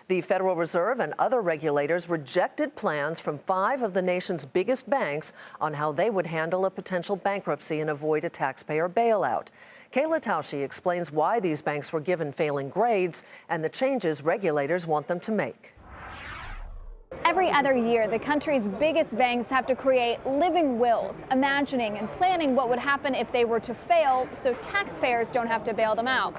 The Federal Reserve and other regulators rejected plans from 5 of the nation's biggest banks on how they would handle a potential bankruptcy and avoid a taxpayer bailout. Kayla Tausche explains why these banks were given failing grades and the changes regulators want them to make. Every other year, the country's biggest banks have to create living wills, imagining and planning what would happen if they were to fail so taxpayers don't have to bail them out.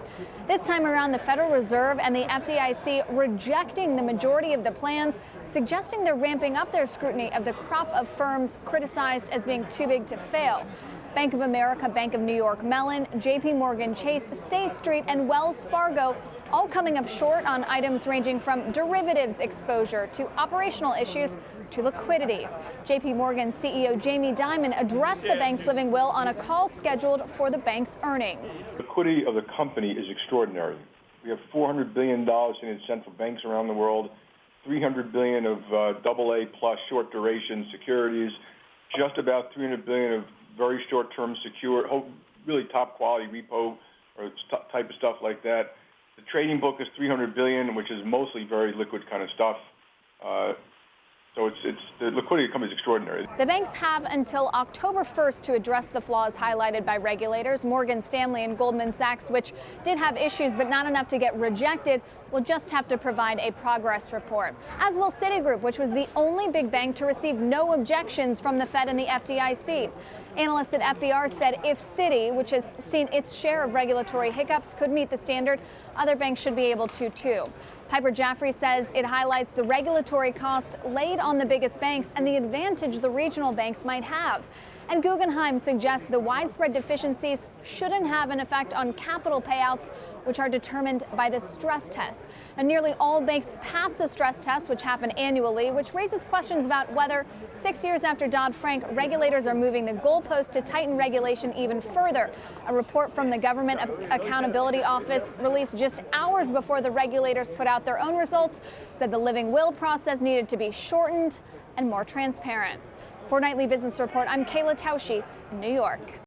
This time around, the Federal Reserve and the FDIC rejecting the majority of the plans, suggesting they're ramping up their scrutiny of the crop of firms criticized as being too big to fail. Bank of America, Bank of New York Mellon, JP Morgan Chase, State Street, and Wells Fargo all coming up short on items ranging from derivatives exposure to operational issues to liquidity. JP Morgan CEO Jamie Dimon addressed the bank's living will on a call scheduled for the bank's earnings. The liquidity of the company is extraordinary. We have $400 billion in central banks around the world, $300 billion of AA plus short duration securities, just about $300 billion of very short-term secure, really top quality repo or type of stuff like that. The trading book is $300 billion, which is mostly very liquid kind of stuff. So the liquidity of the company is extraordinary. The banks have until October 1st to address the flaws highlighted by regulators. Morgan Stanley and Goldman Sachs, which did have issues but not enough to get rejected, will just have to provide a progress report. As will Citigroup, which was the only big bank to receive no objections from the Fed and the FDIC. Analysts at FBR said if Citi, which has seen its share of regulatory hiccups, could meet the standard, other banks should be able to too. Piper Jaffray says it highlights the regulatory cost laid on the biggest banks and the advantage the regional banks might have. And Guggenheim suggests the widespread deficiencies shouldn't have an effect on capital payouts, which are determined by the stress test. And nearly all banks pass the stress test, which happen annually, which raises questions about whether 6 years after Dodd-Frank, regulators are moving the goalpost to tighten regulation even further. A report from the Government Accountability Office released just hours before the regulators put out their own results said the living will process needed to be shortened and more transparent. For Nightly Business Report, I'm Kayla Tausche in New York.